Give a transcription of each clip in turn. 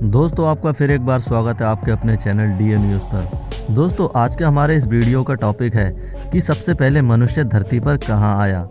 दोस्तों आपका फिर एक बार स्वागत है आपके अपने चैनल डीए न्यूज़ पर। दोस्तों आज के हमारे इस वीडियो का टॉपिक है कि सबसे पहले मनुष्य धरती पर कहां आया।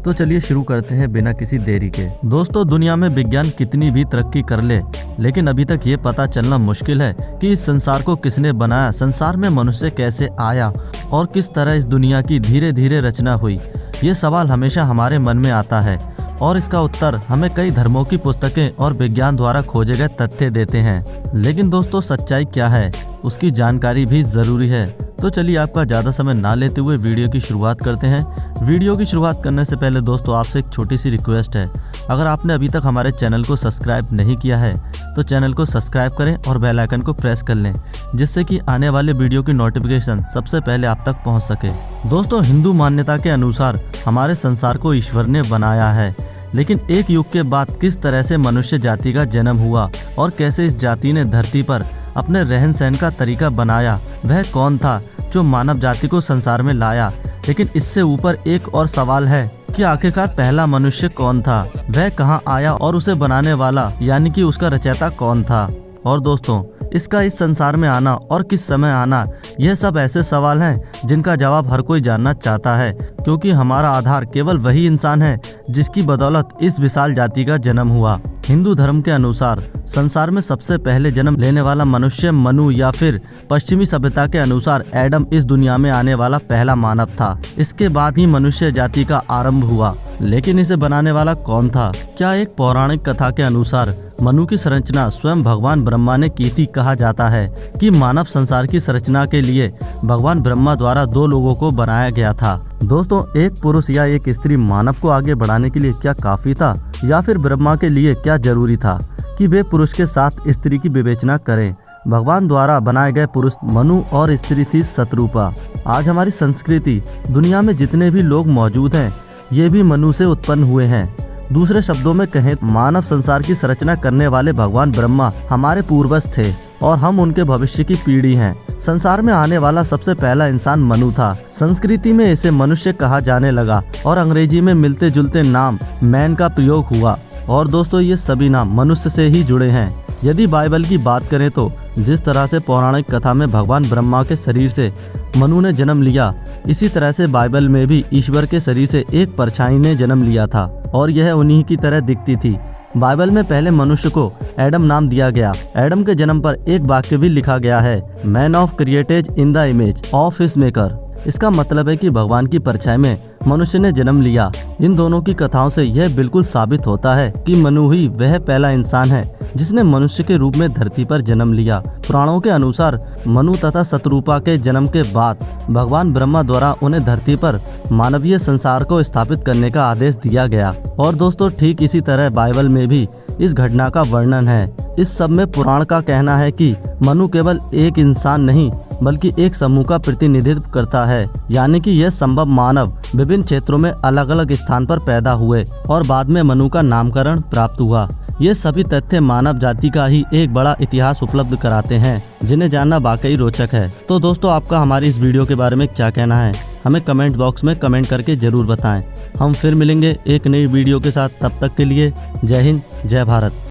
तो चलिए शुरू करते हैं बिना किसी देरी के। दोस्तों दुनिया में विज्ञान कितनी भी तरक्की कर ले, लेकिन अभी तक ये पता चलना मुश्किल है कि इस संसार को किसने बनाया, संसार में मनुष्य कैसे आया और किस तरह इस दुनिया की धीरे धीरे रचना हुई। ये सवाल हमेशा हमारे मन में आता है और इसका उत्तर हमें कई धर्मों की पुस्तकें और विज्ञान द्वारा खोजे गए तथ्य देते हैं। लेकिन दोस्तों सच्चाई क्या है, उसकी जानकारी भी जरूरी है। तो चलिए आपका ज़्यादा समय ना लेते हुए वीडियो की शुरुआत करते हैं। वीडियो की शुरुआत करने से पहले दोस्तों आपसे एक छोटी सी रिक्वेस्ट है, अगर आपने अभी तक हमारे चैनल को सब्सक्राइब नहीं किया है तो चैनल को सब्सक्राइब करें और बेल आइकन को प्रेस कर लें, जिससे कि आने वाले वीडियो की नोटिफिकेशन सबसे पहले आप तक पहुंच सके। दोस्तों हिंदू मान्यता के अनुसार हमारे संसार को ईश्वर ने बनाया है, लेकिन एक युग के बाद किस तरह से मनुष्य जाति का जन्म हुआ और कैसे इस जाति ने धरती पर अपने रहन सहन का तरीका बनाया, वह कौन था जो मानव जाति को संसार में लाया। लेकिन इससे ऊपर एक और सवाल है कि आखिरकार पहला मनुष्य कौन था, वह कहां आया और उसे बनाने वाला यानी कि उसका रचयिता कौन था। और दोस्तों इसका इस संसार में आना और किस समय आना, यह सब ऐसे सवाल हैं जिनका जवाब हर कोई जानना चाहता है, क्योंकि हमारा आधार केवल वही इंसान है जिसकी बदौलत इस विशाल जाति का जन्म हुआ। हिंदू धर्म के अनुसार संसार में सबसे पहले जन्म लेने वाला मनुष्य मनु या फिर पश्चिमी सभ्यता के अनुसार एडम इस दुनिया में आने वाला पहला मानव था। इसके बाद ही मनुष्य जाति का आरंभ हुआ। लेकिन इसे बनाने वाला कौन था? क्या एक पौराणिक कथा के अनुसार मनु की संरचना स्वयं भगवान ब्रह्मा ने की थी। कहा जाता है कि मानव संसार की संरचना के लिए भगवान ब्रह्मा द्वारा दो लोगों को बनाया गया था। दोस्तों एक पुरुष या एक स्त्री मानव को आगे बढ़ाने के लिए क्या काफी था, या फिर ब्रह्मा के लिए क्या जरूरी था कि वे पुरुष के साथ स्त्री की विवेचना करें। भगवान द्वारा बनाए गए पुरुष मनु और स्त्री थी शतरूपा। आज हमारी संस्कृति, दुनिया में जितने भी लोग मौजूद हैं ये भी मनु से उत्पन्न हुए हैं। दूसरे शब्दों में कहें, मानव संसार की संरचना करने वाले भगवान ब्रह्मा हमारे पूर्वज थे और हम उनके भविष्य की पीढ़ी हैं। संसार में आने वाला सबसे पहला इंसान मनु था। संस्कृति में इसे मनुष्य कहा जाने लगा और अंग्रेजी में मिलते जुलते नाम मैन का प्रयोग हुआ। और दोस्तों ये सभी नाम मनुष्य से ही जुड़े हैं। यदि बाइबल की बात करें तो जिस तरह से पौराणिक कथा में भगवान ब्रह्मा के शरीर से मनु ने जन्म लिया, इसी तरह से बाइबल में भी ईश्वर के शरीर से एक परछाई ने जन्म लिया था और यह उन्हीं की तरह दिखती थी। बाइबल में पहले मनुष्य को एडम नाम दिया गया। एडम के जन्म पर एक वाक्य भी लिखा गया है, man of created in the image of his maker. इसका मतलब है कि भगवान की परछाई में मनुष्य ने जन्म लिया। इन दोनों की कथाओं से यह बिल्कुल साबित होता है कि मनु ही वह पहला इंसान है जिसने मनुष्य के रूप में धरती पर जन्म लिया। पुराणों के अनुसार मनु तथा शतरूपा के जन्म के बाद भगवान ब्रह्मा द्वारा उन्हें धरती पर मानवीय संसार को स्थापित करने का आदेश दिया गया। और दोस्तों ठीक इसी तरह बाइबल में भी इस घटना का वर्णन है। इस सब में पुराण का कहना है कि मनु केवल एक इंसान नहीं बल्कि एक समूह का प्रतिनिधित्व करता है, यानी कि यह संभव मानव विभिन्न क्षेत्रों में अलग अलग स्थान पर पैदा हुए और बाद में मनु का नामकरण प्राप्त हुआ। ये सभी तथ्य मानव जाति का ही एक बड़ा इतिहास उपलब्ध कराते हैं, जिन्हें जानना वाकई रोचक है। तो दोस्तों आपका हमारी इस वीडियो के बारे में क्या कहना है, हमें कमेंट बॉक्स में कमेंट करके जरूर बताएं। हम फिर मिलेंगे एक नई वीडियो के साथ, तब तक के लिए जय हिंद जय भारत।